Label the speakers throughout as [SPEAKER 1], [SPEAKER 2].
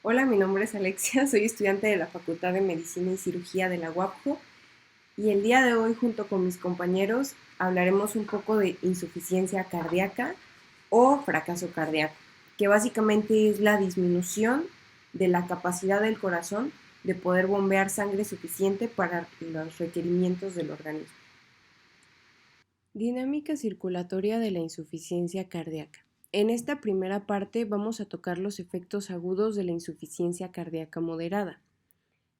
[SPEAKER 1] Hola, mi nombre es Alexia, soy estudiante de la Facultad de Medicina y Cirugía de la UAPJO y el día de hoy junto con mis compañeros hablaremos un poco de insuficiencia cardíaca o fracaso cardíaco, que básicamente es la disminución de la capacidad del corazón de poder bombear sangre suficiente para los requerimientos del organismo. Dinámica circulatoria de la insuficiencia cardíaca. En esta primera parte vamos a tocar los efectos agudos de la insuficiencia cardíaca moderada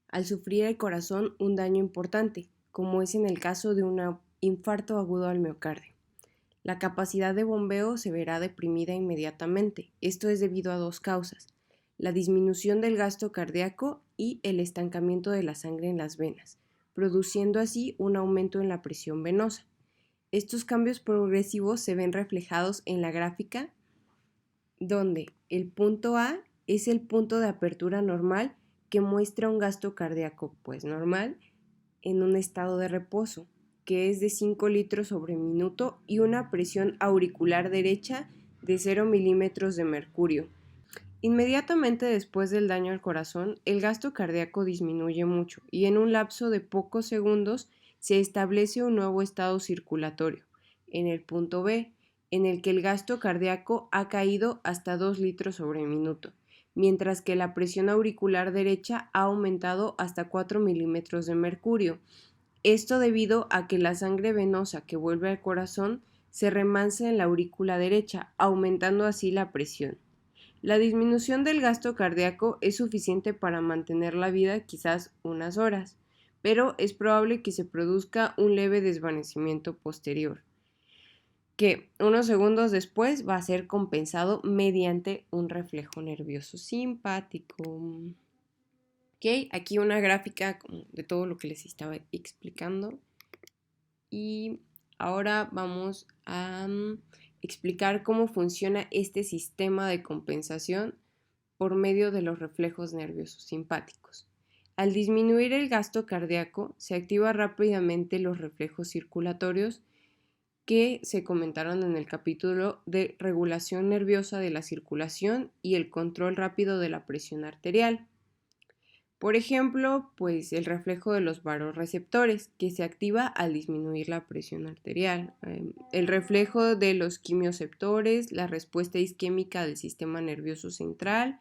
[SPEAKER 1] al sufrir el corazón un daño importante, como es en el caso de un infarto agudo al miocardio. La capacidad de bombeo se verá deprimida inmediatamente. Esto es debido a dos causas: la disminución del gasto cardíaco y el estancamiento de la sangre en las venas, produciendo así un aumento en la presión venosa. Estos cambios progresivos se ven reflejados en la gráfica, donde el punto A es el punto de apertura normal que muestra un gasto cardíaco pues normal en un estado de reposo, que es de 5 litros sobre minuto y una presión auricular derecha de 0 milímetros de mercurio. Inmediatamente después del daño al corazón, el gasto cardíaco disminuye mucho y en un lapso de pocos segundos se establece un nuevo estado circulatorio, en el punto B, en el que el gasto cardíaco ha caído hasta 2 litros sobre minuto, mientras que la presión auricular derecha ha aumentado hasta 4 milímetros de mercurio. Esto debido a que la sangre venosa que vuelve al corazón se remansa en la aurícula derecha, aumentando así la presión. La disminución del gasto cardíaco es suficiente para mantener la vida quizás unas horas, pero es probable que se produzca un leve desvanecimiento posterior, que unos segundos después va a ser compensado mediante un reflejo nervioso simpático. Ok, aquí una gráfica de todo lo que les estaba explicando. Y ahora vamos a explicar cómo funciona este sistema de compensación por medio de los reflejos nerviosos simpáticos. Al disminuir el gasto cardíaco, se activan rápidamente los reflejos circulatorios que se comentaron en el capítulo de regulación nerviosa de la circulación y el control rápido de la presión arterial. Por ejemplo, pues el reflejo de los vasoreceptores, que se activa al disminuir la presión arterial. El reflejo de los quimioceptores, la respuesta isquémica del sistema nervioso central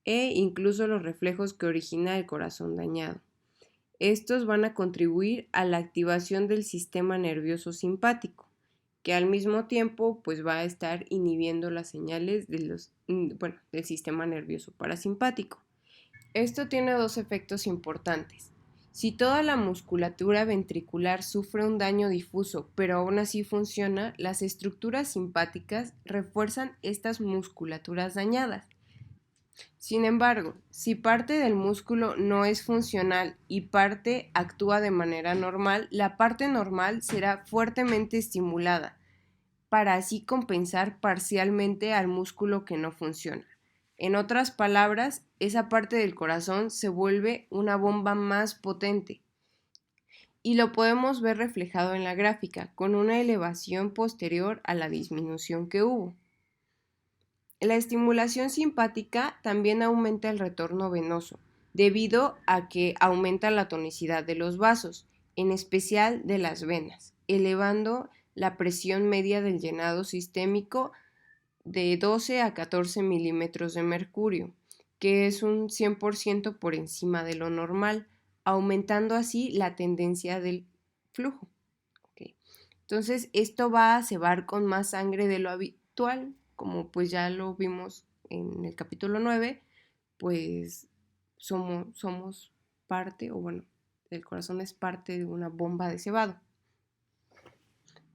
[SPEAKER 1] e incluso los reflejos que origina el corazón dañado. Estos van a contribuir a la activación del sistema nervioso simpático, que al mismo tiempo pues va a estar inhibiendo las señales del sistema nervioso parasimpático. Esto tiene dos efectos importantes. Si toda la musculatura ventricular sufre un daño difuso, pero aún así funciona, las estructuras simpáticas refuerzan estas musculaturas dañadas. Sin embargo, si parte del músculo no es funcional y parte actúa de manera normal, la parte normal será fuertemente estimulada para así compensar parcialmente al músculo que no funciona. En otras palabras, esa parte del corazón se vuelve una bomba más potente. Y lo podemos ver reflejado en la gráfica, con una elevación posterior a la disminución que hubo. La estimulación simpática también aumenta el retorno venoso, debido a que aumenta la tonicidad de los vasos, en especial de las venas, elevando la presión media del llenado sistémico de 12 a 14 milímetros de mercurio, que es un 100% por encima de lo normal, aumentando así la tendencia del flujo. Okay. Entonces, esto va a cebar con más sangre de lo habitual, como pues ya lo vimos en el capítulo 9, pues somos parte, o bueno, el corazón es parte de una bomba de cebado.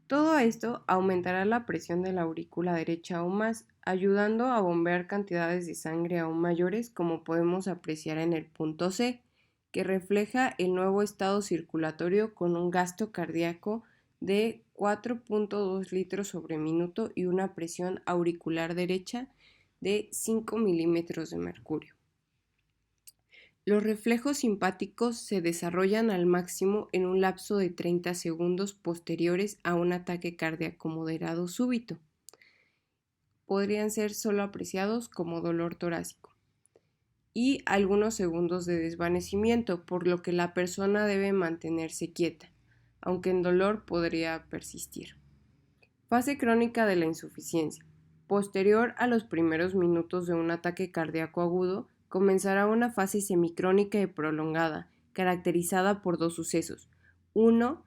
[SPEAKER 1] Todo esto aumentará la presión de la aurícula derecha aún más, ayudando a bombear cantidades de sangre aún mayores, como podemos apreciar en el punto C, que refleja el nuevo estado circulatorio con un gasto cardíaco de 4.2 litros sobre minuto y una presión auricular derecha de 5 milímetros de mercurio. Los reflejos simpáticos se desarrollan al máximo en un lapso de 30 segundos posteriores a un ataque cardíaco moderado súbito. Podrían ser solo apreciados como dolor torácico. y algunos segundos de desvanecimiento, por lo que la persona debe mantenerse quieta, aunque el dolor podría persistir. Fase crónica de la insuficiencia. Posterior a los primeros minutos de un ataque cardíaco agudo, comenzará una fase semicrónica y prolongada, caracterizada por dos sucesos. Uno,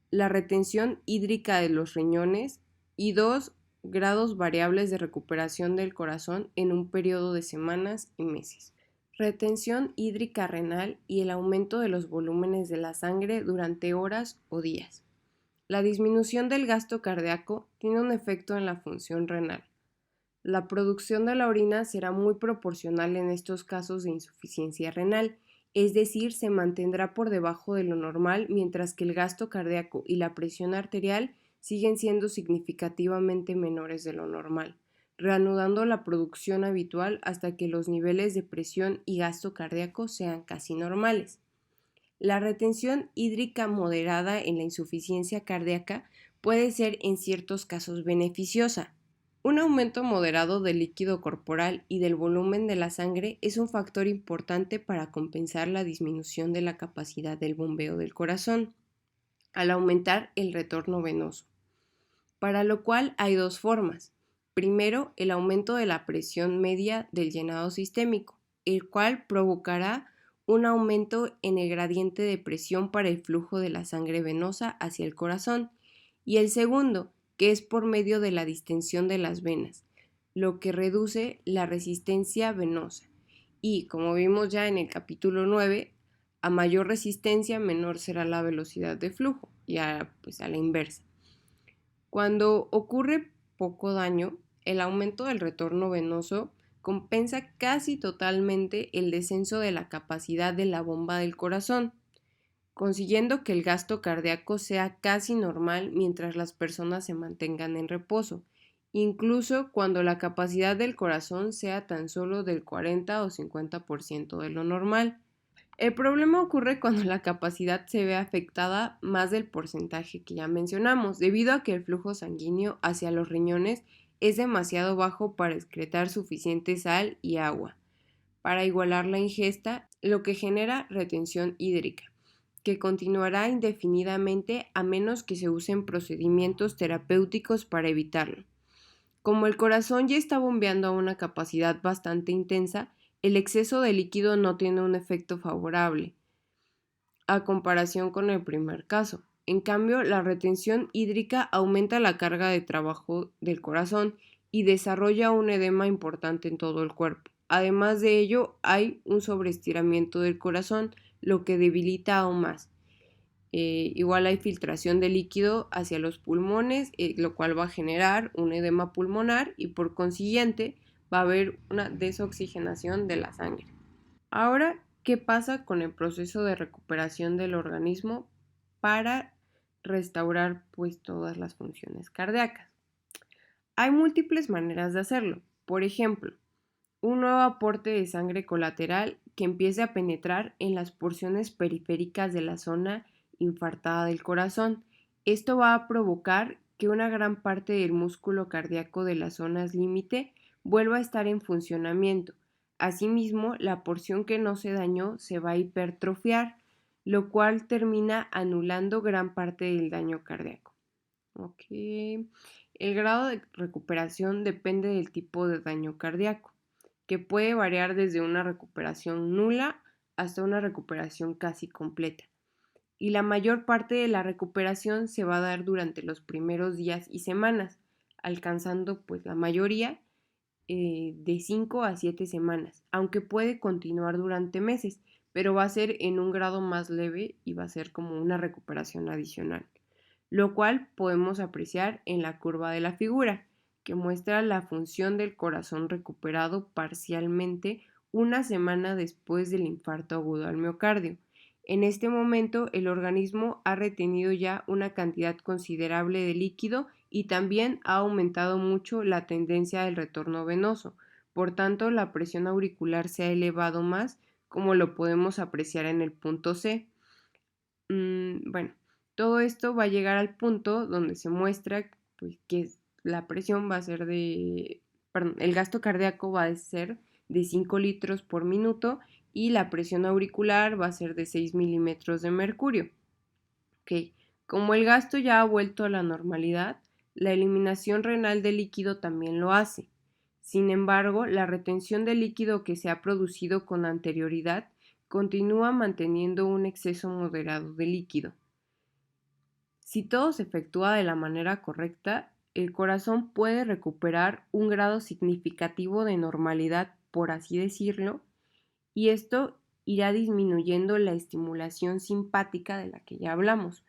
[SPEAKER 1] la retención hídrica de los riñones y dos, grados variables de recuperación del corazón en un periodo de semanas y meses. Retención hídrica renal y el aumento de los volúmenes de la sangre durante horas o días. La disminución del gasto cardíaco tiene un efecto en la función renal. La producción de la orina será muy proporcional en estos casos de insuficiencia renal, es decir, se mantendrá por debajo de lo normal mientras que el gasto cardíaco y la presión arterial siguen siendo significativamente menores de lo normal, reanudando la producción habitual hasta que los niveles de presión y gasto cardíaco sean casi normales. La retención hídrica moderada en la insuficiencia cardíaca puede ser en ciertos casos beneficiosa. Un aumento moderado del líquido corporal y del volumen de la sangre es un factor importante para compensar la disminución de la capacidad del bombeo del corazón, al aumentar el retorno venoso, para lo cual hay dos formas. Primero, el aumento de la presión media del llenado sistémico, el cual provocará un aumento en el gradiente de presión para el flujo de la sangre venosa hacia el corazón, y el segundo, que es por medio de la distensión de las venas, lo que reduce la resistencia venosa. Y como vimos ya en el capítulo 9, a mayor resistencia, menor será la velocidad de flujo, y pues a la inversa. Cuando ocurre poco daño, el aumento del retorno venoso compensa casi totalmente el descenso de la capacidad de la bomba del corazón, consiguiendo que el gasto cardíaco sea casi normal mientras las personas se mantengan en reposo, incluso cuando la capacidad del corazón sea tan solo del 40 o 50% de lo normal. El problema ocurre cuando la capacidad se ve afectada más del porcentaje que ya mencionamos, debido a que el flujo sanguíneo hacia los riñones es demasiado bajo para excretar suficiente sal y agua para igualar la ingesta, lo que genera retención hídrica, que continuará indefinidamente a menos que se usen procedimientos terapéuticos para evitarlo. Como el corazón ya está bombeando a una capacidad bastante intensa, el exceso de líquido no tiene un efecto favorable, a comparación con el primer caso. En cambio, la retención hídrica aumenta la carga de trabajo del corazón y desarrolla un edema importante en todo el cuerpo. Además de ello, hay un sobreestiramiento del corazón, lo que debilita aún más. Igual hay filtración de líquido hacia los pulmones, lo cual va a generar un edema pulmonar y por consiguiente va a haber una desoxigenación de la sangre. Ahora, ¿qué pasa con el proceso de recuperación del organismo para restaurar pues todas las funciones cardíacas? Hay múltiples maneras de hacerlo. Por ejemplo, un nuevo aporte de sangre colateral que empiece a penetrar en las porciones periféricas de la zona infartada del corazón. Esto va a provocar que una gran parte del músculo cardíaco de las zonas límite vuelva a estar en funcionamiento. Asimismo, la porción que no se dañó se va a hipertrofiar, lo cual termina anulando gran parte del daño cardíaco. Okay. El grado de recuperación depende del tipo de daño cardíaco, que puede variar desde una recuperación nula hasta una recuperación casi completa. Y la mayor parte de la recuperación se va a dar durante los primeros días y semanas, alcanzando pues la mayoría de 5 a 7 semanas, aunque puede continuar durante meses, pero va a ser en un grado más leve y va a ser como una recuperación adicional, lo cual podemos apreciar en la curva de la figura, que muestra la función del corazón recuperado parcialmente una semana después del infarto agudo al miocardio. En este momento, el organismo ha retenido ya una cantidad considerable de líquido y también ha aumentado mucho la tendencia del retorno venoso. Por tanto, la presión auricular se ha elevado más, como lo podemos apreciar en el punto C. Bueno, todo esto va a llegar al punto donde se muestra pues, que la presión va a ser perdón, el gasto cardíaco va a ser de 5 litros por minuto y la presión auricular va a ser de 6 milímetros de mercurio. Ok, como el gasto ya ha vuelto a la normalidad, la eliminación renal de líquido también lo hace. Sin embargo, la retención de líquido que se ha producido con anterioridad continúa manteniendo un exceso moderado de líquido. Si todo se efectúa de la manera correcta, el corazón puede recuperar un grado significativo de normalidad, por así decirlo, y esto irá disminuyendo la estimulación simpática de la que ya hablamos.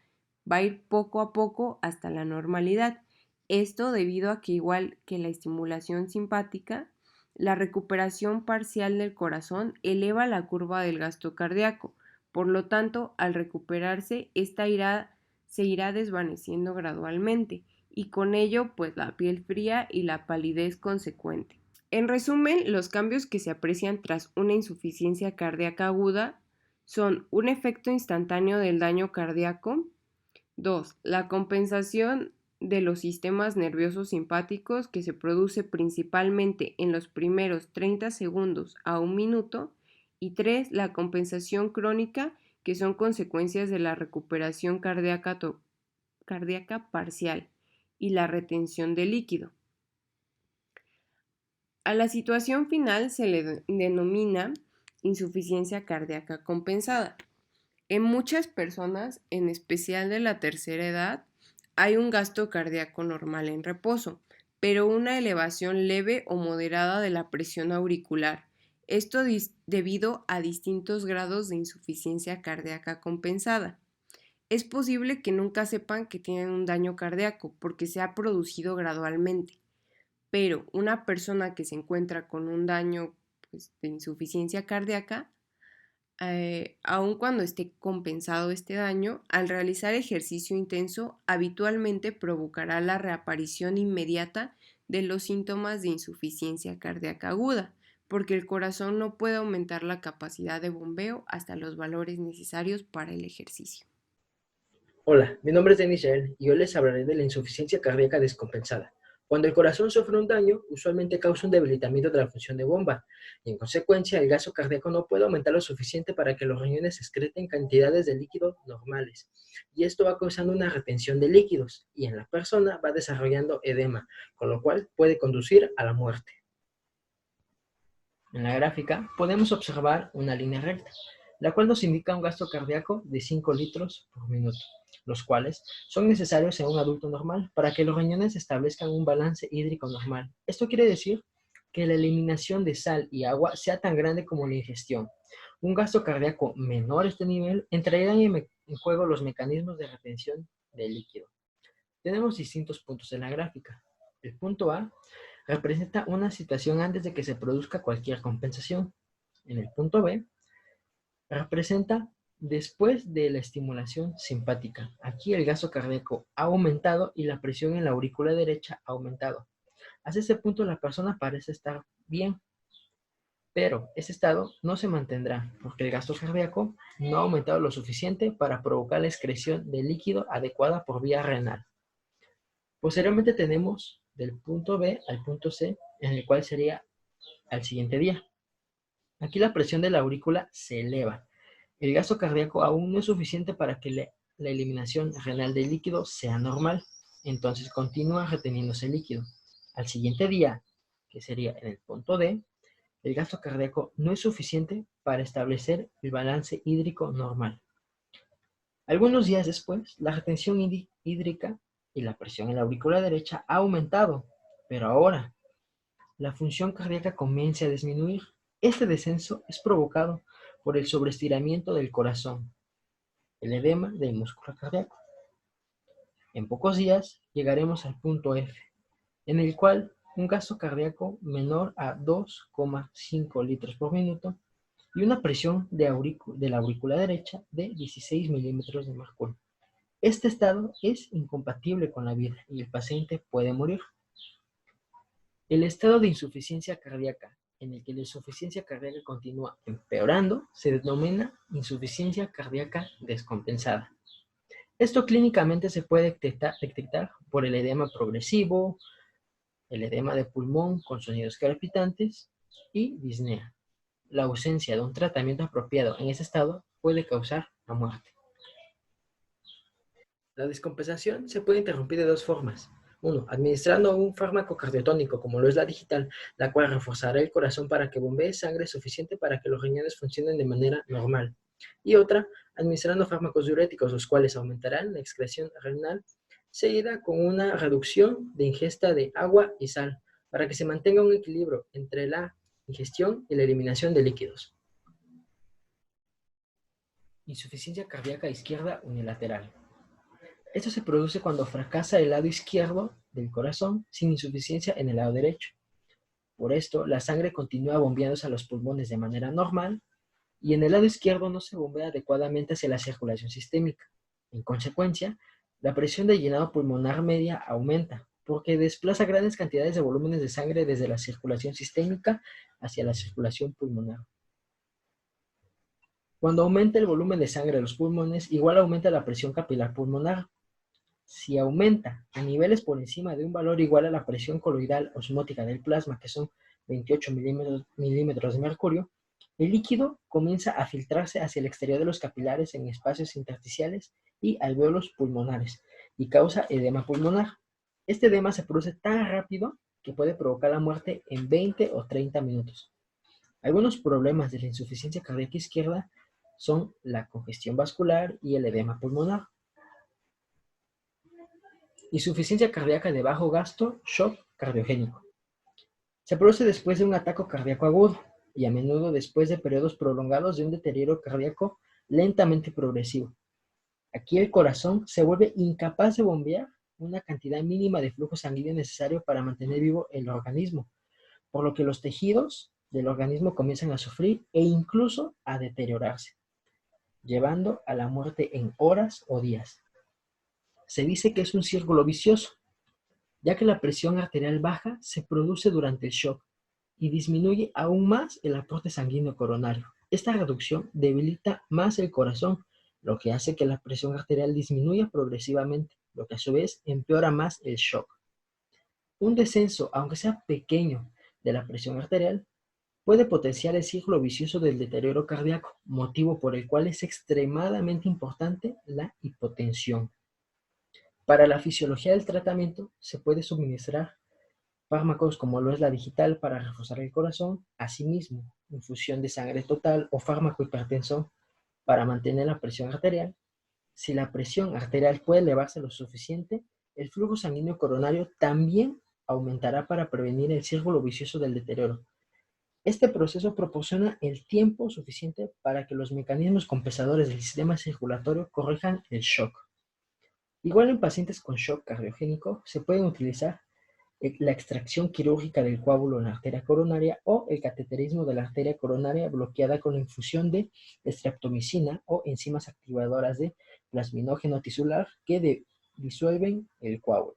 [SPEAKER 1] Va a ir poco a poco hasta la normalidad. Esto debido a que, igual que la estimulación simpática, la recuperación parcial del corazón eleva la curva del gasto cardíaco. Por lo tanto, al recuperarse, esta se irá desvaneciendo gradualmente y con ello pues la piel fría y la palidez consecuente. En resumen, los cambios que se aprecian tras una insuficiencia cardíaca aguda son un efecto instantáneo del daño cardíaco, 2. La compensación de los sistemas nerviosos simpáticos que se produce principalmente en los primeros 30 segundos a un minuto, y 3. La compensación crónica, que son consecuencias de la recuperación cardíaca parcial y la retención de líquido. A la situación final se le denomina insuficiencia cardíaca compensada. En muchas personas, en especial de la tercera edad, hay un gasto cardíaco normal en reposo, pero una elevación leve o moderada de la presión auricular. Esto debido a distintos grados de insuficiencia cardíaca compensada. Es posible que nunca sepan que tienen un daño cardíaco porque se ha producido gradualmente, pero una persona que se encuentra con un daño pues, de insuficiencia cardíaca, aun cuando esté compensado este daño, al realizar ejercicio intenso habitualmente provocará la reaparición inmediata de los síntomas de insuficiencia cardíaca aguda, porque el corazón no puede aumentar la capacidad de bombeo hasta los valores necesarios para el ejercicio.
[SPEAKER 2] Hola, mi nombre es Denis Yael y hoy les hablaré de la insuficiencia cardíaca descompensada. Cuando el corazón sufre un daño, usualmente causa un debilitamiento de la función de bomba y en consecuencia el gasto cardíaco no puede aumentar lo suficiente para que los riñones excreten cantidades de líquido normales. Y esto va causando una retención de líquidos y en la persona va desarrollando edema, con lo cual puede conducir a la muerte. En la gráfica podemos observar una línea recta, la cual nos indica un gasto cardíaco de 5 litros por minuto, los cuales son necesarios en un adulto normal para que los riñones establezcan un balance hídrico normal. Esto quiere decir que la eliminación de sal y agua sea tan grande como la ingestión. Un gasto cardíaco menor a este nivel entraría en juego los mecanismos de retención de líquido. Tenemos distintos puntos en la gráfica. El punto A representa una situación antes de que se produzca cualquier compensación. En el punto B representa después de la estimulación simpática. Aquí el gasto cardíaco ha aumentado y la presión en la aurícula derecha ha aumentado. Hasta ese punto la persona parece estar bien, pero ese estado no se mantendrá porque el gasto cardíaco no ha aumentado lo suficiente para provocar la excreción de líquido adecuada por vía renal. Posteriormente tenemos del punto B al punto C, en el cual sería al siguiente día. Aquí la presión de la aurícula se eleva. El gasto cardíaco aún no es suficiente para que la eliminación renal del líquido sea normal, entonces continúa reteniéndose líquido. Al siguiente día, que sería en el punto D, el gasto cardíaco no es suficiente para establecer el balance hídrico normal. Algunos días después, la retención hídrica y la presión en la aurícula derecha ha aumentado, pero ahora la función cardíaca comienza a disminuir. Este descenso es provocado por el sobreestiramiento del corazón, el edema del músculo cardíaco. En pocos días llegaremos al punto F, en el cual un gasto cardíaco menor a 2,5 litros por minuto y una presión de la aurícula derecha de 16 milímetros de mercurio. Este estado es incompatible con la vida y el paciente puede morir. El estado de insuficiencia cardíaca, en el que la insuficiencia cardíaca continúa empeorando, se denomina insuficiencia cardíaca descompensada. Esto clínicamente se puede detectar por el edema progresivo, el edema de pulmón con sonidos crepitantes y disnea. La ausencia de un tratamiento apropiado en ese estado puede causar la muerte. La descompensación se puede interrumpir de dos formas. Uno, administrando un fármaco cardiotónico como lo es la digital, la cual reforzará el corazón para que bombee sangre suficiente para que los riñones funcionen de manera normal. Y otra, administrando fármacos diuréticos, los cuales aumentarán la excreción renal, seguida con una reducción de ingesta de agua y sal, para que se mantenga un equilibrio entre la ingestión y la eliminación de líquidos. Insuficiencia cardíaca izquierda unilateral. Esto se produce cuando fracasa el lado izquierdo del corazón sin insuficiencia en el lado derecho. Por esto, la sangre continúa bombeándose a los pulmones de manera normal y en el lado izquierdo no se bombea adecuadamente hacia la circulación sistémica. En consecuencia, la presión de llenado pulmonar media aumenta porque desplaza grandes cantidades de volúmenes de sangre desde la circulación sistémica hacia la circulación pulmonar. Cuando aumenta el volumen de sangre de los pulmones, igual aumenta la presión capilar pulmonar. Si aumenta a niveles por encima de un valor igual a la presión coloidal osmótica del plasma, que son 28 milímetros de mercurio, el líquido comienza a filtrarse hacia el exterior de los capilares en espacios intersticiales y alvéolos pulmonares y causa edema pulmonar. Este edema se produce tan rápido que puede provocar la muerte en 20 o 30 minutos. Algunos problemas de la insuficiencia cardíaca izquierda son la congestión vascular y el edema pulmonar. Insuficiencia cardíaca de bajo gasto, shock cardiogénico. Se produce después de un ataque cardíaco agudo y a menudo después de periodos prolongados de un deterioro cardíaco lentamente progresivo. Aquí el corazón se vuelve incapaz de bombear una cantidad mínima de flujo sanguíneo necesario para mantener vivo el organismo, por lo que los tejidos del organismo comienzan a sufrir e incluso a deteriorarse, llevando a la muerte en horas o días. Se dice que es un círculo vicioso, ya que la presión arterial baja se produce durante el shock y disminuye aún más el aporte sanguíneo coronario. Esta reducción debilita más el corazón, lo que hace que la presión arterial disminuya progresivamente, lo que a su vez empeora más el shock. Un descenso, aunque sea pequeño, de la presión arterial puede potenciar el círculo vicioso del deterioro cardíaco, motivo por el cual es extremadamente importante la hipotensión. Para la fisiología del tratamiento se puede suministrar fármacos como lo es la digital para reforzar el corazón, asimismo, infusión de sangre total o fármaco hipertensor para mantener la presión arterial. Si la presión arterial puede elevarse lo suficiente, el flujo sanguíneo coronario también aumentará para prevenir el círculo vicioso del deterioro. Este proceso proporciona el tiempo suficiente para que los mecanismos compensadores del sistema circulatorio corrijan el shock. Igual en pacientes con shock cardiogénico se pueden utilizar la extracción quirúrgica del coágulo en la arteria coronaria o el cateterismo de la arteria coronaria bloqueada con la infusión de streptomicina o enzimas activadoras de plasminógeno tisular que disuelven el coágulo.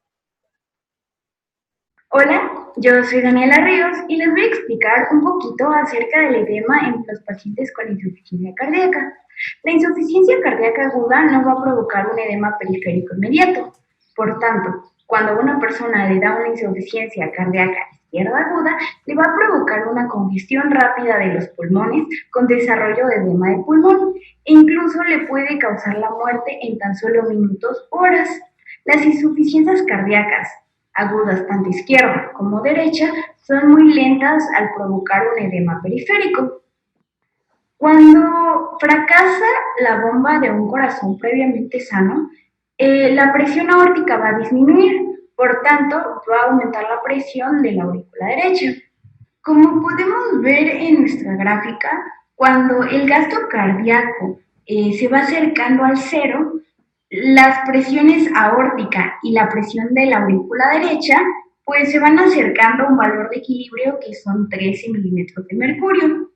[SPEAKER 3] Hola, yo soy Daniela Ríos y les voy a explicar un poquito acerca del edema en los pacientes con insuficiencia cardíaca. La insuficiencia cardíaca aguda no va a provocar un edema periférico inmediato. Por tanto, cuando a una persona le da una insuficiencia cardíaca izquierda aguda, le va a provocar una congestión rápida de los pulmones con desarrollo de edema de pulmón e incluso le puede causar la muerte en tan solo minutos o horas. Las insuficiencias cardíacas agudas tanto izquierda como derecha son muy lentas al provocar un edema periférico. Cuando fracasa la bomba de un corazón previamente sano, la presión aórtica va a disminuir, por tanto va a aumentar la presión de la aurícula derecha. Como podemos ver en nuestra gráfica, cuando el gasto cardíaco se va acercando al cero, las presiones aórtica y la presión de la aurícula derecha pues se van acercando a un valor de equilibrio que son 13 milímetros de mercurio.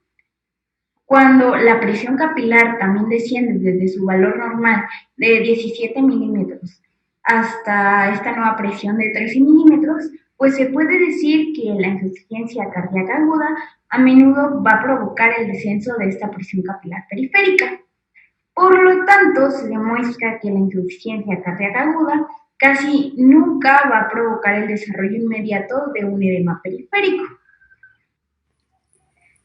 [SPEAKER 3] Cuando la presión capilar también desciende desde su valor normal de 17 milímetros hasta esta nueva presión de 13 milímetros, pues se puede decir que la insuficiencia cardíaca aguda a menudo va a provocar el descenso de esta presión capilar periférica. Por lo tanto, se demuestra que la insuficiencia cardíaca aguda casi nunca va a provocar el desarrollo inmediato de un edema periférico.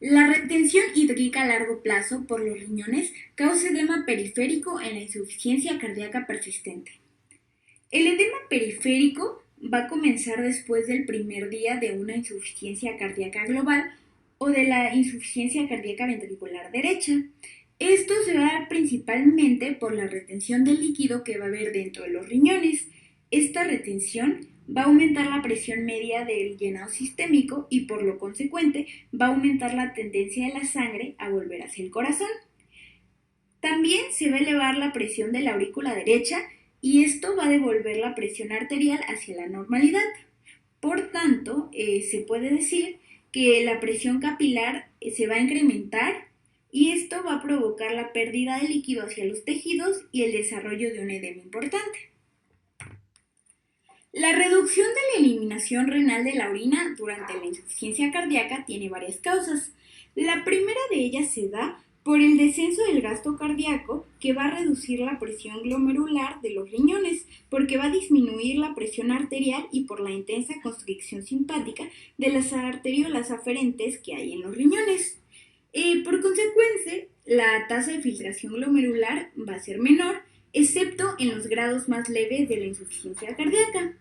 [SPEAKER 4] La retención hídrica a largo plazo por los riñones causa edema periférico en la insuficiencia cardíaca persistente. El edema periférico va a comenzar después del primer día de una insuficiencia cardíaca global o de la insuficiencia cardíaca ventricular derecha. Esto se va a dar principalmente por la retención de líquido que va a haber dentro de los riñones. Esta retención va a aumentar la presión media del llenado sistémico y por lo consecuente va a aumentar la tendencia de la sangre a volver hacia el corazón. También se va a elevar la presión de la aurícula derecha y esto va a devolver la presión arterial hacia la normalidad. Por tanto, se puede decir que la presión capilar se va a incrementar y esto va a provocar la pérdida de líquido hacia los tejidos y el desarrollo de un edema importante. La reducción de la eliminación renal de la orina durante la insuficiencia cardíaca tiene varias causas. La primera de ellas se da por el descenso del gasto cardíaco, que va a reducir la presión glomerular de los riñones, porque va a disminuir la presión arterial y por la intensa constricción simpática de las arteriolas aferentes que hay en los riñones. Por consecuencia, la tasa de filtración glomerular va a ser menor, excepto en los grados más leves de la insuficiencia cardíaca.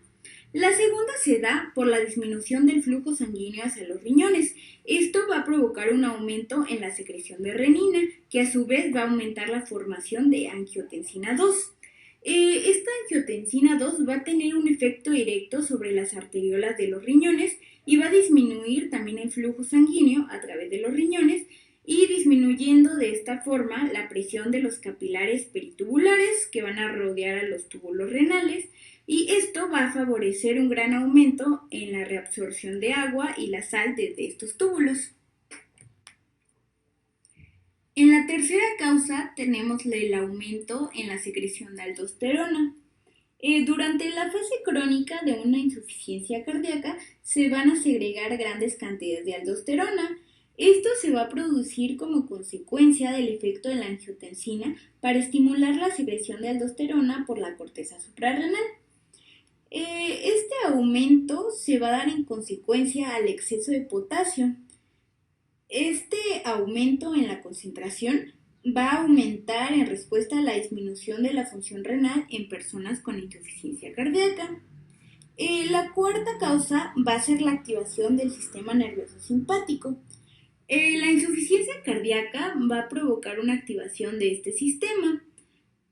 [SPEAKER 4] La segunda se da por la disminución del flujo sanguíneo hacia los riñones. Esto va a provocar un aumento en la secreción de renina, que a su vez va a aumentar la formación de angiotensina 2. Esta angiotensina 2 va a tener un efecto directo sobre las arteriolas de los riñones y va a disminuir también el flujo sanguíneo a través de los riñones y disminuyendo de esta forma la presión de los capilares peritubulares que van a rodear a los túbulos renales, y esto va a favorecer un gran aumento en la reabsorción de agua y la sal desde estos túbulos. En la tercera causa tenemos el aumento en la secreción de aldosterona. Durante la fase crónica de una insuficiencia cardíaca se van a segregar grandes cantidades de aldosterona. Esto se va a producir como consecuencia del efecto de la angiotensina para estimular la secreción de aldosterona por la corteza suprarrenal. Este aumento se va a dar en consecuencia al exceso de potasio. Este aumento en la concentración va a aumentar en respuesta a la disminución de la función renal en personas con insuficiencia cardíaca. La cuarta causa va a ser la activación del sistema nervioso simpático. La insuficiencia cardíaca va a provocar una activación de este sistema.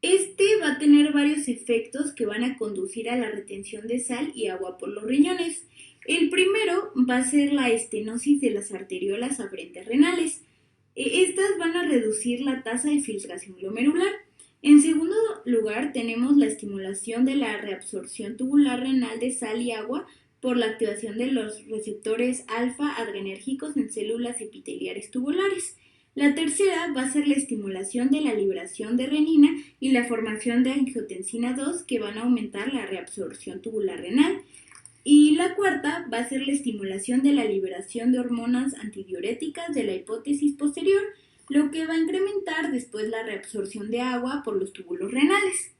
[SPEAKER 4] Este va a tener varios efectos que van a conducir a la retención de sal y agua por los riñones. El primero va a ser la estenosis de las arteriolas aferentes renales. Estas van a reducir la tasa de filtración glomerular. En segundo lugar, tenemos la estimulación de la reabsorción tubular renal de sal y agua por la activación de los receptores alfa adrenérgicos en células epiteliales tubulares. La tercera va a ser la estimulación de la liberación de renina y la formación de angiotensina 2 que van a aumentar la reabsorción tubular renal. Y la cuarta va a ser la estimulación de la liberación de hormonas antidiuréticas de la hipófisis posterior, lo que va a incrementar después la reabsorción de agua por los túbulos renales.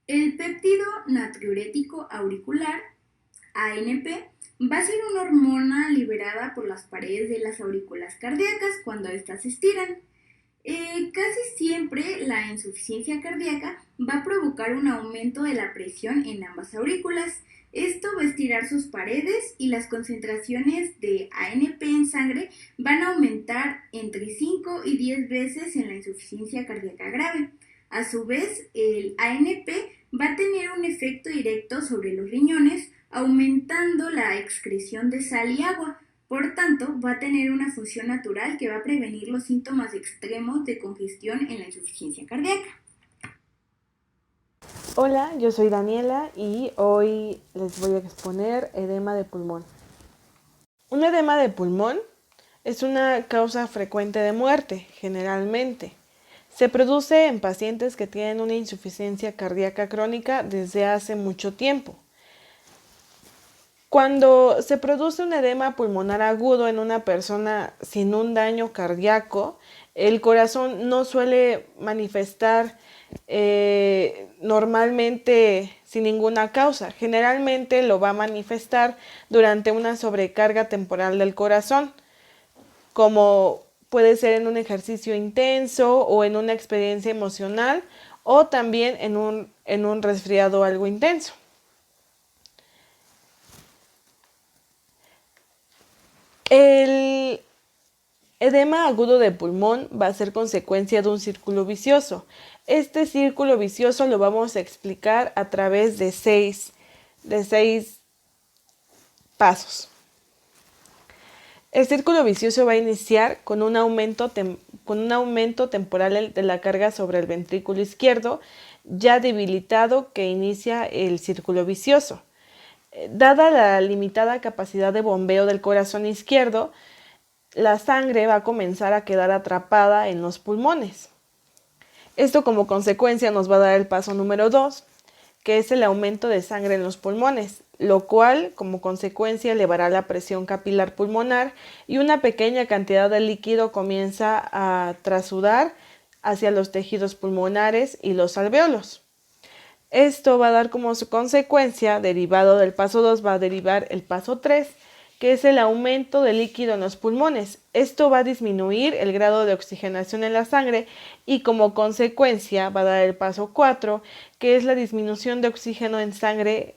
[SPEAKER 4] El péptido natriurético auricular, ANP, va a ser una hormona liberada por las paredes de las aurículas cardíacas cuando éstas se estiran. Casi siempre la insuficiencia cardíaca va a provocar un aumento de la presión en ambas aurículas. Esto va a estirar sus paredes y las concentraciones de ANP en sangre van a aumentar entre 5 y 10 veces en la insuficiencia cardíaca grave. A su vez, el ANP va a tener un efecto directo sobre los riñones, aumentando la excreción de sal y agua. Por tanto, va a tener una función natural que va a prevenir los síntomas extremos de congestión en la insuficiencia cardíaca.
[SPEAKER 5] Hola, yo soy Daniela y hoy les voy a exponer edema de pulmón. Un edema de pulmón es una causa frecuente de muerte, generalmente. Se produce en pacientes que tienen una insuficiencia cardíaca crónica desde hace mucho tiempo. Cuando se produce un edema pulmonar agudo en una persona sin un daño cardíaco, el corazón no suele manifestar normalmente sin ninguna causa. Generalmente lo va a manifestar durante una sobrecarga temporal del corazón. como puede ser en un ejercicio intenso o en una experiencia emocional o también en un resfriado algo intenso. El edema agudo de pulmón va a ser consecuencia de un círculo vicioso. Este círculo vicioso lo vamos a explicar a través de seis pasos. El círculo vicioso va a iniciar con un aumento temporal de la carga sobre el ventrículo izquierdo, ya debilitado, que inicia el círculo vicioso. Dada la limitada capacidad de bombeo del corazón izquierdo, la sangre va a comenzar a quedar atrapada en los pulmones. Esto como consecuencia nos va a dar el paso número 2, que es el aumento de sangre en los pulmones, lo cual como consecuencia elevará la presión capilar pulmonar y una pequeña cantidad de líquido comienza a trasudar hacia los tejidos pulmonares y los alvéolos. Esto va a dar como consecuencia, derivado del paso 2, va a derivar el paso 3, que es el aumento de líquido en los pulmones. Esto va a disminuir el grado de oxigenación en la sangre y como consecuencia va a dar el paso 4, que es la disminución de oxígeno en sangre.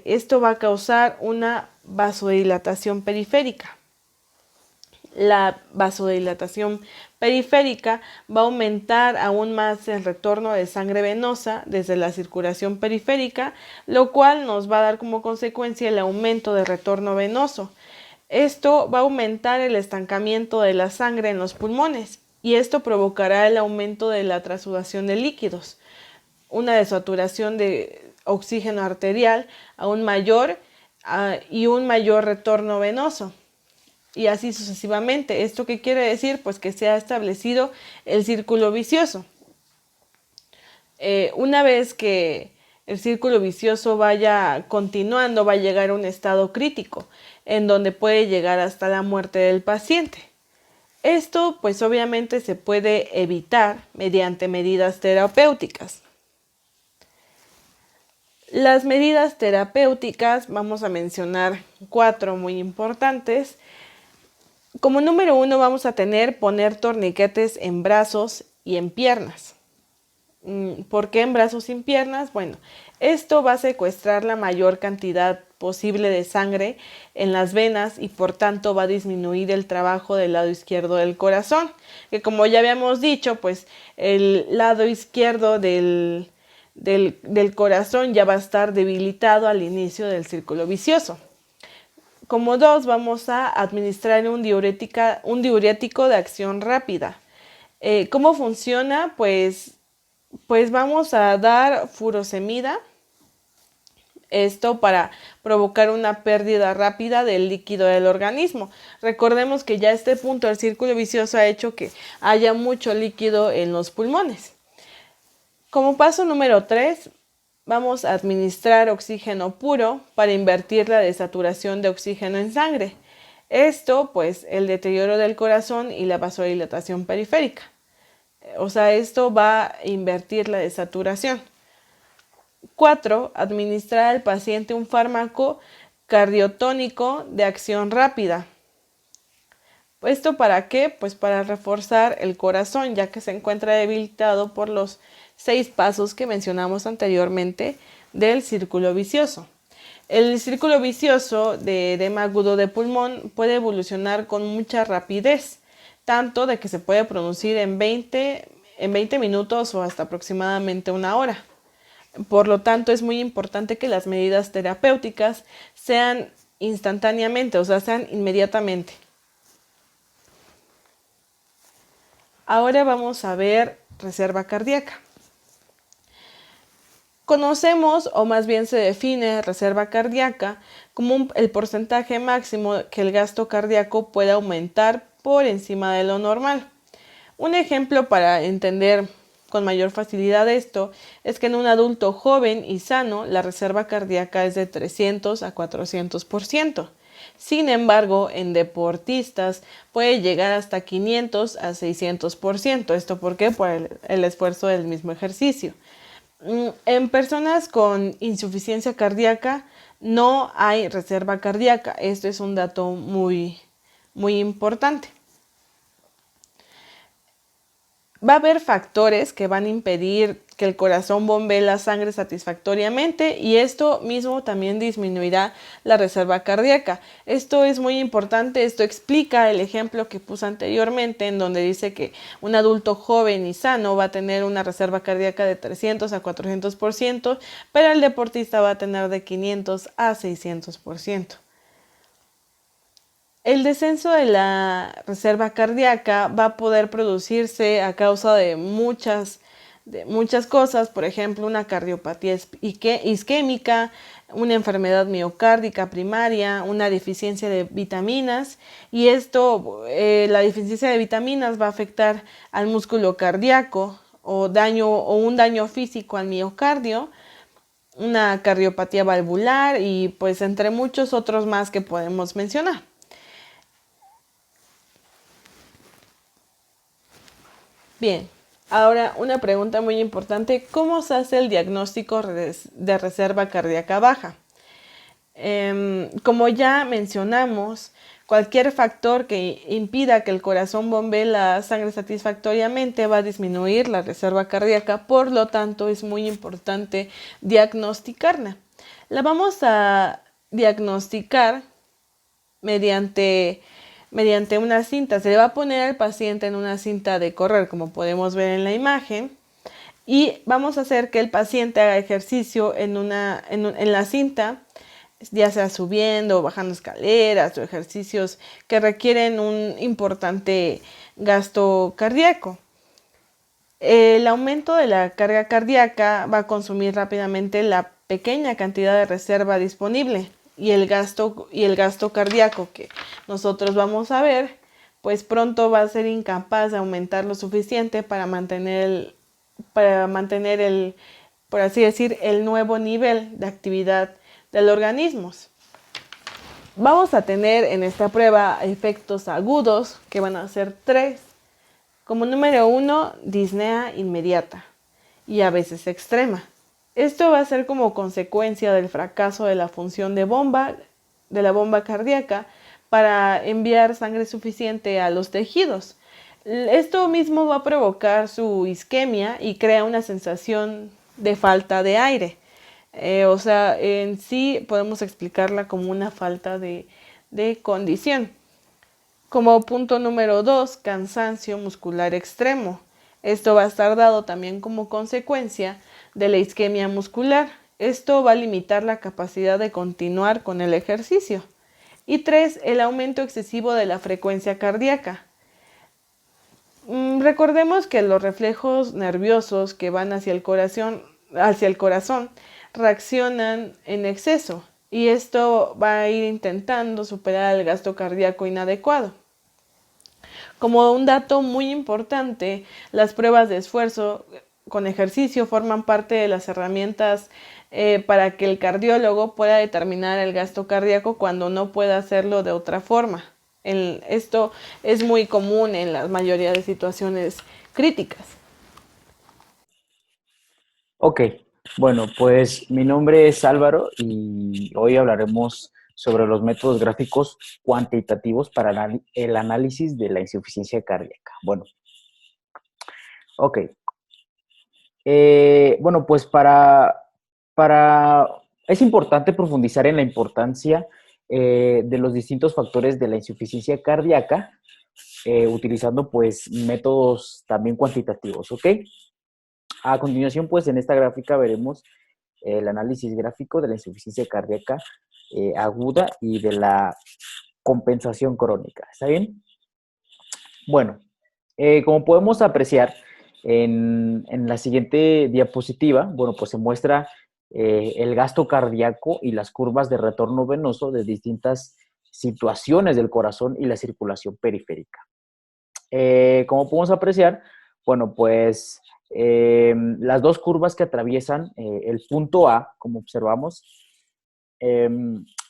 [SPEAKER 5] Esto va a causar una vasodilatación periférica. La vasodilatación periférica va a aumentar aún más el retorno de sangre venosa desde la circulación periférica, lo cual nos va a dar como consecuencia el aumento del retorno venoso. Esto va a aumentar el estancamiento de la sangre en los pulmones y esto provocará el aumento de la trasudación de líquidos, una desaturación de oxígeno arterial aún mayor y un mayor retorno venoso. Y así sucesivamente. ¿Esto qué quiere decir? Pues que se ha establecido el círculo vicioso. Una vez que el círculo vicioso vaya continuando, va a llegar a un estado crítico, en donde puede llegar hasta la muerte del paciente. Esto, pues obviamente se puede evitar mediante medidas terapéuticas. Las medidas terapéuticas, vamos a mencionar 4 muy importantes. Como número 1 vamos a poner torniquetes en brazos y en piernas. ¿Por qué en brazos y en piernas? Bueno, esto va a secuestrar la mayor cantidad posible de sangre en las venas y por tanto va a disminuir el trabajo del lado izquierdo del corazón, que como ya habíamos dicho, pues el lado izquierdo del corazón ya va a estar debilitado al inicio del círculo vicioso. Como 2 vamos a administrar un diurético de acción rápida. ¿Cómo funciona? Pues vamos a dar furosemida. Esto para provocar una pérdida rápida del líquido del organismo. Recordemos que ya a este punto el círculo vicioso ha hecho que haya mucho líquido en los pulmones. Como paso número 3, vamos a administrar oxígeno puro para invertir la desaturación de oxígeno en sangre. Esto, pues, el deterioro del corazón y la vasodilatación periférica. O sea, esto va a invertir la desaturación. 4. Administrar al paciente un fármaco cardiotónico de acción rápida. ¿Esto para qué? Pues para reforzar el corazón, ya que se encuentra debilitado por los 6 pasos que mencionamos anteriormente del círculo vicioso. El círculo vicioso de edema agudo de pulmón puede evolucionar con mucha rapidez, tanto de que se puede producir en 20 minutos o hasta aproximadamente 1 hora. Por lo tanto, es muy importante que las medidas terapéuticas sean instantáneamente, o sea, sean inmediatamente. Ahora vamos a ver reserva cardíaca. Conocemos, o más bien se define reserva cardíaca como el porcentaje máximo que el gasto cardíaco puede aumentar por encima de lo normal. Un ejemplo para entender con mayor facilidad esto es que en un adulto joven y sano la reserva cardíaca es de 300 a 400%. Sin embargo, en deportistas puede llegar hasta 500 a 600%. ¿Esto por qué? Por el esfuerzo del mismo ejercicio. En personas con insuficiencia cardíaca no hay reserva cardíaca. Esto es un dato muy, muy importante. Va a haber factores que van a impedir que el corazón bombee la sangre satisfactoriamente y esto mismo también disminuirá la reserva cardíaca. Esto es muy importante, esto explica el ejemplo que puse anteriormente en donde dice que un adulto joven y sano va a tener una reserva cardíaca de 300 a 400%, pero el deportista va a tener de 500 a 600%. El descenso de la reserva cardíaca va a poder producirse a causa de muchas cosas, por ejemplo, una cardiopatía isquémica, una enfermedad miocárdica primaria, una deficiencia de vitaminas y la deficiencia de vitaminas va a afectar al músculo cardíaco o un daño físico al miocardio, una cardiopatía valvular y pues entre muchos otros más que podemos mencionar. Bien, ahora una pregunta muy importante, ¿cómo se hace el diagnóstico de reserva cardíaca baja? Como ya mencionamos, cualquier factor que impida que el corazón bombee la sangre satisfactoriamente va a disminuir la reserva cardíaca, por lo tanto es muy importante diagnosticarla. La vamos a diagnosticar mediante una cinta. Se le va a poner al paciente en una cinta de correr, como podemos ver en la imagen, y vamos a hacer que el paciente haga ejercicio en la cinta, ya sea subiendo o bajando escaleras o ejercicios que requieren un importante gasto cardíaco. El aumento de la carga cardíaca va a consumir rápidamente la pequeña cantidad de reserva disponible y el gasto cardíaco que nosotros vamos a ver, pues pronto va a ser incapaz de aumentar lo suficiente para mantener por así decir, el nuevo nivel de actividad del organismo. Vamos a tener en esta prueba efectos agudos, que van a ser 3. Como número 1, disnea inmediata y a veces extrema. Esto va a ser como consecuencia del fracaso de la función de la bomba cardíaca para enviar sangre suficiente a los tejidos. Esto mismo va a provocar su isquemia y crea una sensación de falta de aire. En sí podemos explicarla como una falta de condición. Como punto número 2, cansancio muscular extremo. Esto va a estar dado también como consecuencia de la isquemia muscular. Esto va a limitar la capacidad de continuar con el ejercicio. Y 3, el aumento excesivo de la frecuencia cardíaca. Recordemos que los reflejos nerviosos que van hacia el corazón reaccionan en exceso y esto va a ir intentando superar el gasto cardíaco inadecuado. Como un dato muy importante, las pruebas de esfuerzo con ejercicio forman parte de las herramientas para que el cardiólogo pueda determinar el gasto cardíaco cuando no pueda hacerlo de otra forma. Esto es muy común en la mayoría de situaciones críticas.
[SPEAKER 6] Ok, bueno, pues mi nombre es Álvaro y hoy hablaremos sobre los métodos gráficos cuantitativos para el análisis de la insuficiencia cardíaca. Bueno, ok. Bueno, pues es importante profundizar en la importancia de los distintos factores de la insuficiencia cardíaca, utilizando pues métodos también cuantitativos, ¿ok? A continuación, pues en esta gráfica veremos el análisis gráfico de la insuficiencia cardíaca aguda y de la compensación crónica. ¿Está bien? Bueno, como podemos apreciar en la siguiente diapositiva, bueno, pues se muestra el gasto cardíaco y las curvas de retorno venoso de distintas situaciones del corazón y la circulación periférica. Como podemos apreciar, bueno, pues las dos curvas que atraviesan el punto A, como observamos,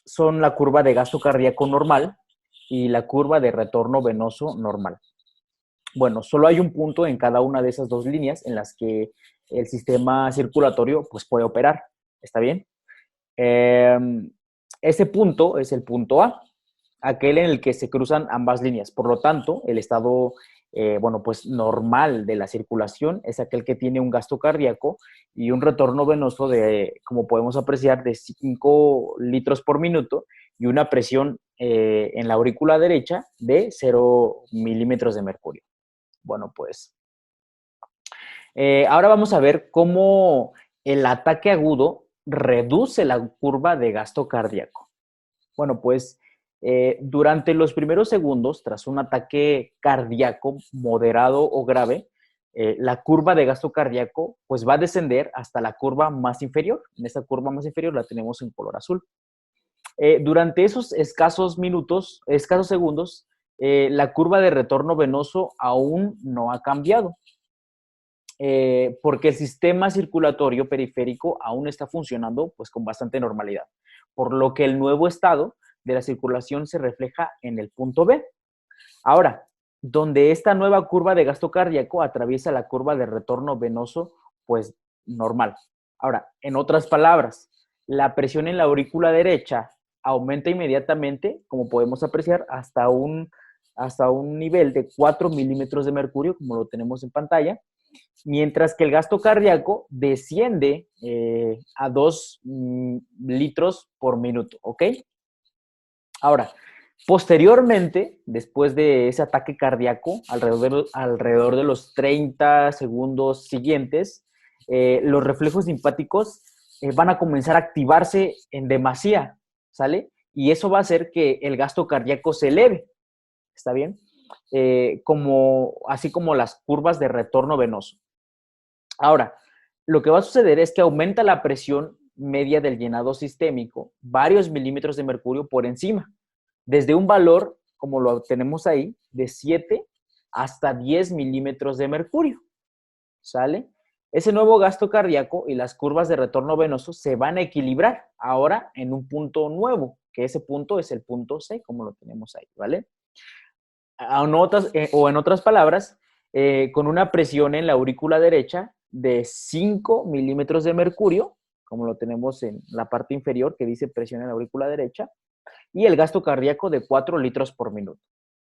[SPEAKER 6] son la curva de gasto cardíaco normal y la curva de retorno venoso normal. Bueno, solo hay un punto en cada una de esas dos líneas en las que el sistema circulatorio pues, puede operar. ¿Está bien? Ese punto es el punto A. aquel en el que se cruzan ambas líneas. Por lo tanto, el estado, pues normal de la circulación es aquel que tiene un gasto cardíaco y un retorno venoso de, como podemos apreciar, de 5 litros por minuto y una presión en la aurícula derecha de 0 milímetros de mercurio. Bueno, pues ahora vamos a ver cómo el ataque agudo reduce la curva de gasto cardíaco. Bueno, pues durante los primeros segundos, tras un ataque cardíaco moderado o grave, la curva de gasto cardíaco pues va a descender hasta la curva más inferior. En esta curva más inferior la tenemos en color azul. Durante esos escasos segundos, la curva de retorno venoso aún no ha cambiado, porque el sistema circulatorio periférico aún está funcionando pues con bastante normalidad, por lo que el nuevo estado de la circulación se refleja en el punto B. Ahora, donde esta nueva curva de gasto cardíaco atraviesa la curva de retorno venoso, pues normal. Ahora, en otras palabras, la presión en la aurícula derecha aumenta inmediatamente, como podemos apreciar, hasta un nivel de 4 milímetros de mercurio, como lo tenemos en pantalla, mientras que el gasto cardíaco desciende a 2 litros por minuto, ¿ok? Ahora, posteriormente, después de ese ataque cardíaco, alrededor de los 30 segundos siguientes, los reflejos simpáticos van a comenzar a activarse en demasía, ¿sale? Y eso va a hacer que el gasto cardíaco se eleve, ¿está bien? Así como las curvas de retorno venoso. Ahora, lo que va a suceder es que aumenta la presión media del llenado sistémico varios milímetros de mercurio por encima, desde un valor, como lo tenemos ahí, de 7 hasta 10 milímetros de mercurio, ¿sale? Ese nuevo gasto cardíaco y las curvas de retorno venoso se van a equilibrar ahora en un punto nuevo, que ese punto es el punto C, como lo tenemos ahí, ¿vale? En otras palabras, con una presión en la aurícula derecha de 5 milímetros de mercurio, como lo tenemos en la parte inferior que dice presión en la aurícula derecha, y el gasto cardíaco de 4 litros por minuto.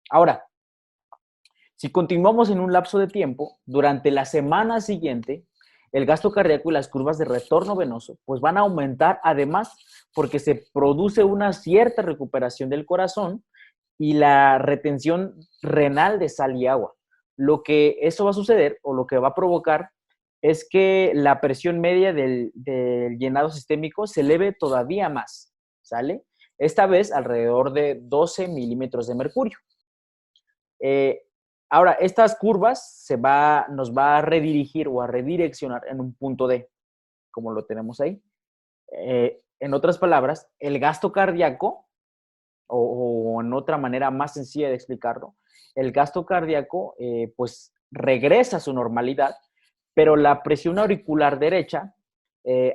[SPEAKER 6] Ahora, si continuamos en un lapso de tiempo, durante la semana siguiente, el gasto cardíaco y las curvas de retorno venoso pues van a aumentar, además porque se produce una cierta recuperación del corazón y la retención renal de sal y agua. Lo que eso va a suceder o lo que va a provocar es que la presión media del llenado sistémico se eleve todavía más, ¿sale? Esta vez alrededor de 12 milímetros de mercurio. Ahora, estas curvas nos va a redirigir o a redireccionar en un punto D, como lo tenemos ahí. En otras palabras, el gasto cardíaco, o en otra manera más sencilla de explicarlo, el gasto cardíaco pues regresa a su normalidad, pero la presión auricular derecha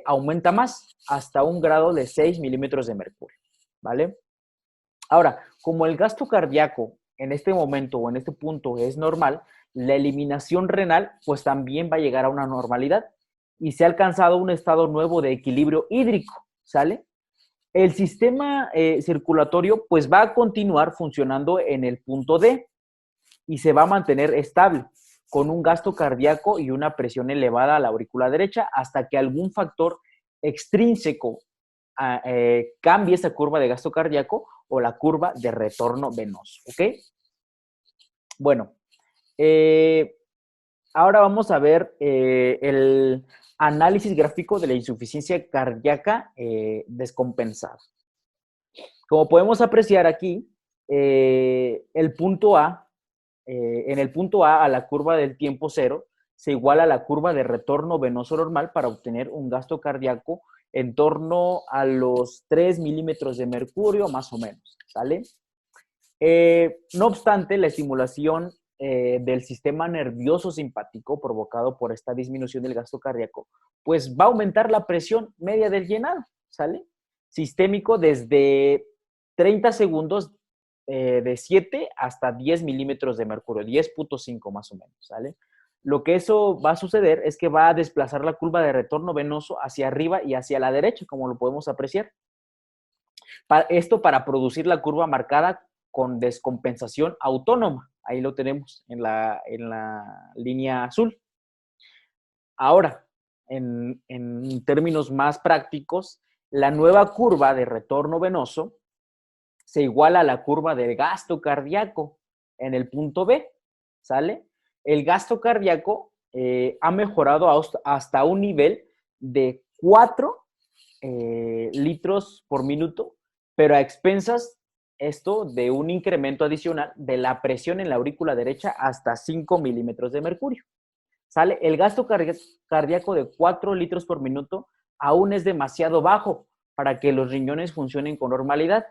[SPEAKER 6] aumenta más, hasta un grado de 6 milímetros de mercurio, ¿vale? Ahora, como el gasto cardíaco en este momento o en este punto es normal, la eliminación renal pues también va a llegar a una normalidad y se ha alcanzado un estado nuevo de equilibrio hídrico, ¿sale? El sistema circulatorio pues va a continuar funcionando en el punto D y se va a mantener estable con un gasto cardíaco y una presión elevada a la aurícula derecha hasta que algún factor extrínseco cambie esa curva de gasto cardíaco o la curva de retorno venoso, ¿ok? Bueno, ahora vamos a ver el análisis gráfico de la insuficiencia cardíaca descompensada. Como podemos apreciar aquí, el punto A, en el punto A la curva del tiempo cero se iguala a la curva de retorno venoso normal para obtener un gasto cardíaco en torno a los 3 milímetros de mercurio, más o menos, ¿sale? No obstante, la estimulación del sistema nervioso simpático provocado por esta disminución del gasto cardíaco, pues va a aumentar la presión media del llenado, ¿sale? Sistémico desde 30 segundos de 7 hasta 10 milímetros de mercurio, 10.5 más o menos, ¿sale? Lo que eso va a suceder es que va a desplazar la curva de retorno venoso hacia arriba y hacia la derecha, como lo podemos apreciar. Esto para producir la curva marcada con descompensación autónoma. Ahí lo tenemos en la línea azul. Ahora, en términos más prácticos, la nueva curva de retorno venoso se iguala a la curva del gasto cardíaco en el punto B, ¿sale? El gasto cardíaco ha mejorado hasta un nivel de 4 litros por minuto, pero a expensas esto de un incremento adicional de la presión en la aurícula derecha hasta 5 milímetros de mercurio. ¿Sale? El gasto cardíaco de 4 litros por minuto aún es demasiado bajo para que los riñones funcionen con normalidad.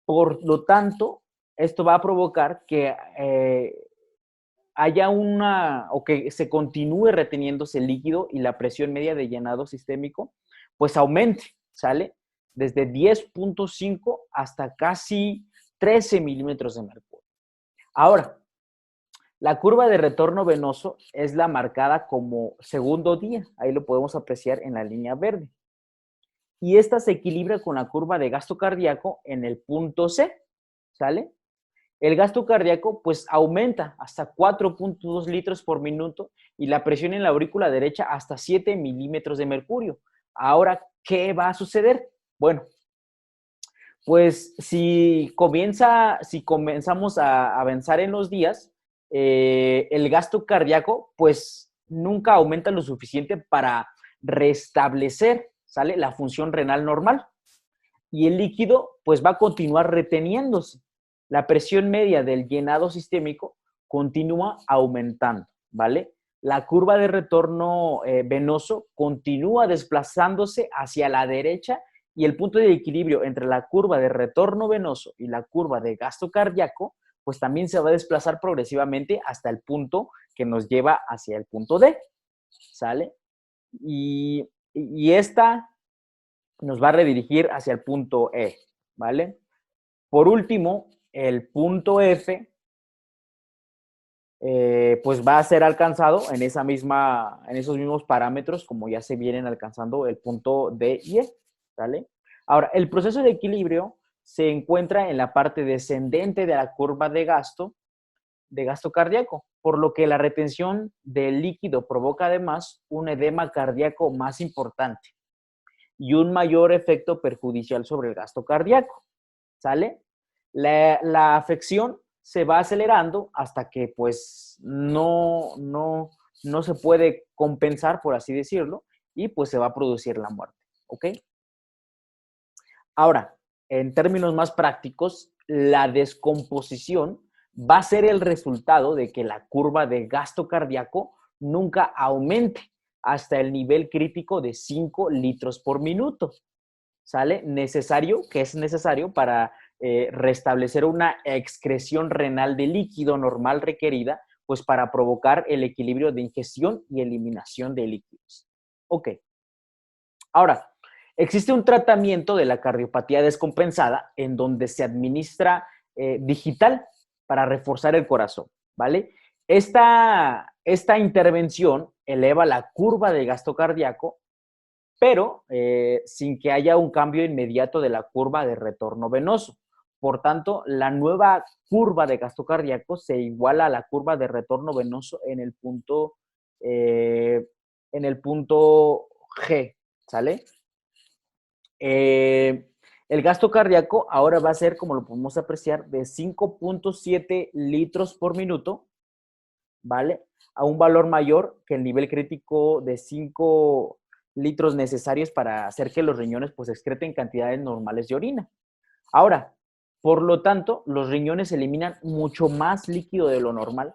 [SPEAKER 6] Por lo tanto, esto va a provocar que haya o que se continúe reteniéndose el líquido y la presión media de llenado sistémico, pues aumente, ¿sale? Desde 10.5 hasta casi 13 milímetros de mercurio. Ahora, la curva de retorno venoso es la marcada como segundo día. Ahí lo podemos apreciar en la línea verde. Y esta se equilibra con la curva de gasto cardíaco en el punto C, ¿sale? El gasto cardíaco pues aumenta hasta 4.2 litros por minuto y la presión en la aurícula derecha hasta 7 milímetros de mercurio. Ahora, ¿qué va a suceder? Bueno, pues si comenzamos a avanzar en los días, el gasto cardíaco pues nunca aumenta lo suficiente para restablecer, ¿sale? La función renal normal. Y el líquido pues va a continuar reteniéndose. La presión media del llenado sistémico continúa aumentando, ¿vale? La curva de retorno venoso continúa desplazándose hacia la derecha y el punto de equilibrio entre la curva de retorno venoso y la curva de gasto cardíaco, pues también se va a desplazar progresivamente hasta el punto que nos lleva hacia el punto D, ¿sale? Y esta nos va a redirigir hacia el punto E, ¿vale? Por último, el punto F, pues va a ser alcanzado en esos mismos parámetros como ya se vienen alcanzando el punto D y E, ¿vale? Ahora, el proceso de equilibrio se encuentra en la parte descendente de la curva de gasto cardíaco, por lo que la retención del líquido provoca además un edema cardíaco más importante y un mayor efecto perjudicial sobre el gasto cardíaco, ¿sale? La afección se va acelerando hasta que pues no se puede compensar, por así decirlo, y pues se va a producir la muerte, ¿ok? Ahora, en términos más prácticos, la descomposición va a ser el resultado de que la curva de gasto cardíaco nunca aumente hasta el nivel crítico de 5 litros por minuto, ¿sale? Que es necesario para restablecer una excreción renal de líquido normal requerida, pues para provocar el equilibrio de ingestión y eliminación de líquidos. Ok. Ahora, existe un tratamiento de la cardiopatía descompensada en donde se administra digital para reforzar el corazón, ¿vale? Esta intervención eleva la curva de gasto cardíaco, pero sin que haya un cambio inmediato de la curva de retorno venoso. Por tanto, la nueva curva de gasto cardíaco se iguala a la curva de retorno venoso en el punto G, ¿sale? El gasto cardíaco ahora va a ser, como lo podemos apreciar, de 5.7 litros por minuto, ¿vale? A un valor mayor que el nivel crítico de 5 litros necesarios para hacer que los riñones pues excreten cantidades normales de orina. Ahora, por lo tanto, los riñones eliminan mucho más líquido de lo normal,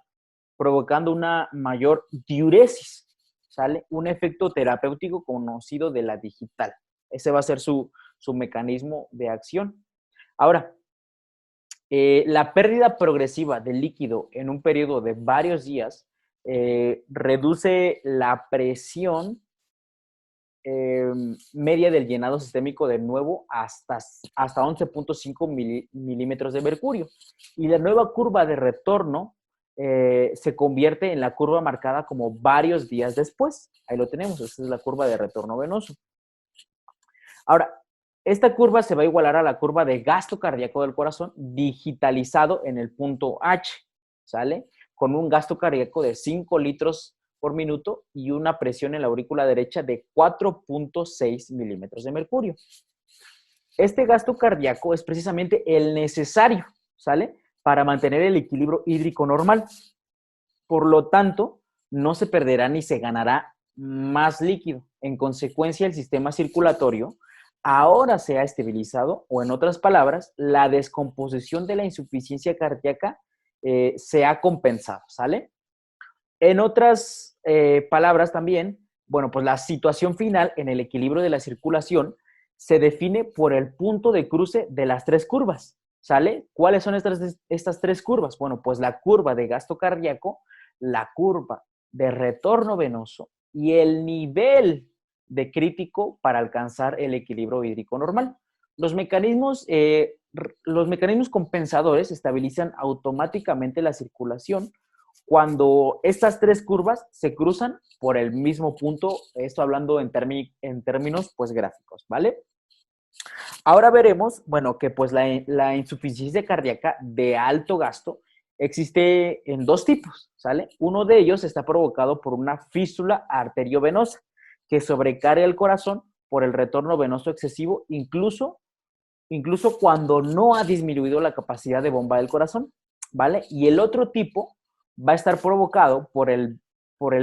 [SPEAKER 6] provocando una mayor diuresis, ¿sale? Un efecto terapéutico conocido de la digital. Ese va a ser su mecanismo de acción. Ahora, la pérdida progresiva de líquido en un periodo de varios días reduce la presión media del llenado sistémico de nuevo hasta 11.5 milímetros de mercurio. Y la nueva curva de retorno se convierte en la curva marcada como varios días después. Ahí lo tenemos, esa es la curva de retorno venoso. Ahora, esta curva se va a igualar a la curva de gasto cardíaco del corazón digitalizado en el punto H, ¿sale? Con un gasto cardíaco de 5 litros por minuto y una presión en la aurícula derecha de 4.6 milímetros de mercurio. Este gasto cardíaco es precisamente el necesario, ¿sale? Para mantener el equilibrio hídrico normal. Por lo tanto, no se perderá ni se ganará más líquido. En consecuencia, el sistema circulatorio ahora se ha estabilizado, o en otras palabras, la descomposición de la insuficiencia cardíaca se ha compensado, ¿sale? En otras palabras también, bueno, pues la situación final en el equilibrio de la circulación se define por el punto de cruce de las tres curvas, ¿sale? ¿Cuáles son estas tres curvas? Bueno, pues la curva de gasto cardíaco, la curva de retorno venoso y el nivel de crítico para alcanzar el equilibrio hídrico normal. Los mecanismos compensadores estabilizan automáticamente la circulación cuando estas tres curvas se cruzan por el mismo punto, esto hablando en términos pues gráficos, ¿vale? Ahora veremos, bueno, que pues la insuficiencia cardíaca de alto gasto existe en dos tipos, ¿sale? Uno de ellos está provocado por una fístula arteriovenosa que sobrecarga el corazón por el retorno venoso excesivo, incluso cuando no ha disminuido la capacidad de bomba del corazón, ¿vale? Y el otro tipo va a estar provocado por el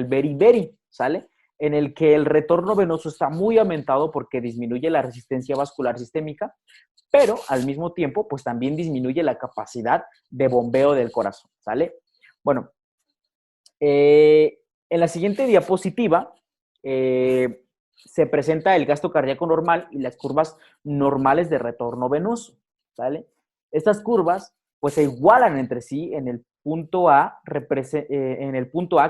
[SPEAKER 6] beriberi, ¿sale? En el que el retorno venoso está muy aumentado porque disminuye la resistencia vascular sistémica, pero al mismo tiempo, pues también disminuye la capacidad de bombeo del corazón, ¿sale? Bueno, en la siguiente diapositiva se presenta el gasto cardíaco normal y las curvas normales de retorno venoso, ¿sale? Estas curvas, pues se igualan entre sí en el punto A,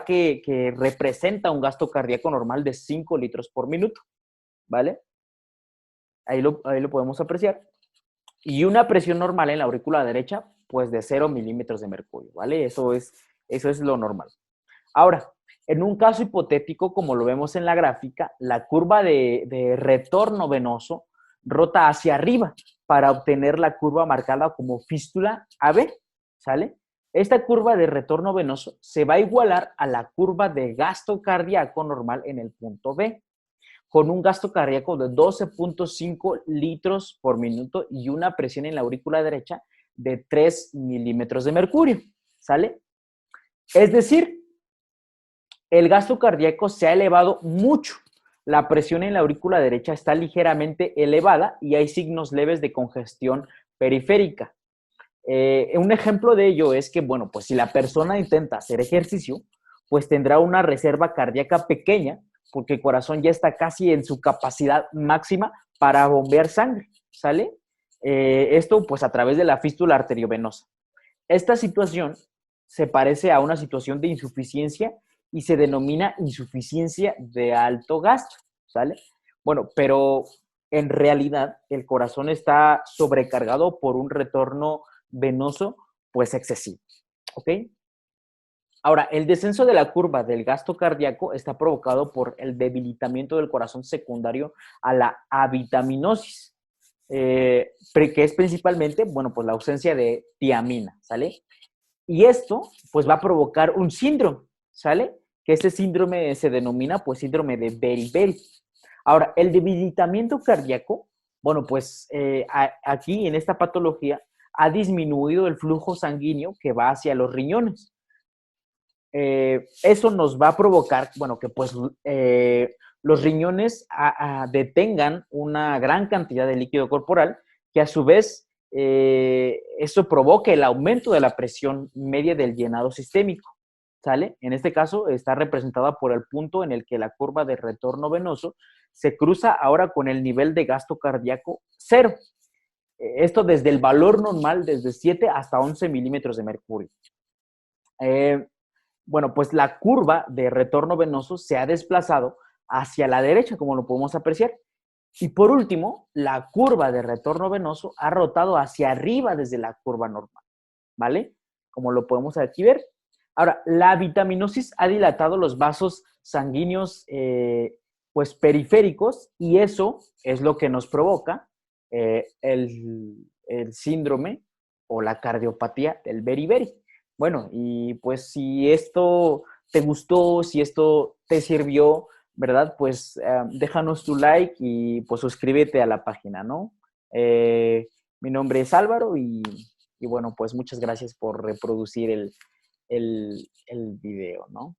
[SPEAKER 6] que representa un gasto cardíaco normal de 5 litros por minuto, ¿vale? Ahí lo podemos apreciar. Y una presión normal en la aurícula derecha, pues de 0 milímetros de mercurio, ¿vale? Eso es lo normal. Ahora, en un caso hipotético, como lo vemos en la gráfica, la curva de retorno venoso rota hacia arriba para obtener la curva marcada como fístula AB, ¿sale? Esta curva de retorno venoso se va a igualar a la curva de gasto cardíaco normal en el punto B, con un gasto cardíaco de 12.5 litros por minuto y una presión en la aurícula derecha de 3 milímetros de mercurio, ¿sale? Es decir, el gasto cardíaco se ha elevado mucho. La presión en la aurícula derecha está ligeramente elevada y hay signos leves de congestión periférica. Un ejemplo de ello es que, bueno, pues si la persona intenta hacer ejercicio, pues tendrá una reserva cardíaca pequeña porque el corazón ya está casi en su capacidad máxima para bombear sangre, ¿sale? Esto pues a través de la fístula arteriovenosa. Esta situación se parece a una situación de insuficiencia y se denomina insuficiencia de alto gasto, ¿sale? Bueno, pero en realidad el corazón está sobrecargado por un retorno venoso pues excesivo, ¿ok? Ahora, el descenso de la curva del gasto cardíaco está provocado por el debilitamiento del corazón secundario a la avitaminosis, que es principalmente, bueno, pues la ausencia de tiamina, ¿sale? Y esto, pues va a provocar un síndrome, ¿sale? Que ese síndrome se denomina, pues, síndrome de beriberi. Ahora, el debilitamiento cardíaco, bueno, pues aquí en esta patología ha disminuido el flujo sanguíneo que va hacia los riñones. Eso nos va a provocar, bueno, que pues los riñones detengan una gran cantidad de líquido corporal que a su vez eso provoque el aumento de la presión media del llenado sistémico, ¿sale? En este caso está representada por el punto en el que la curva de retorno venoso se cruza ahora con el nivel de gasto cardíaco 0. Esto desde el valor normal, desde 7 hasta 11 milímetros de mercurio. Bueno, pues la curva de retorno venoso se ha desplazado hacia la derecha, como lo podemos apreciar. Y por último, la curva de retorno venoso ha rotado hacia arriba desde la curva normal, ¿vale? Como lo podemos aquí ver. Ahora, la vitaminosis ha dilatado los vasos sanguíneos pues periféricos y eso es lo que nos provoca el síndrome o la cardiopatía del beriberi. Bueno, y pues si esto te gustó, si esto te sirvió, ¿verdad? Pues déjanos tu like y pues suscríbete a la página, ¿no? Mi nombre es Álvaro y bueno, pues muchas gracias por reproducir el video, ¿no?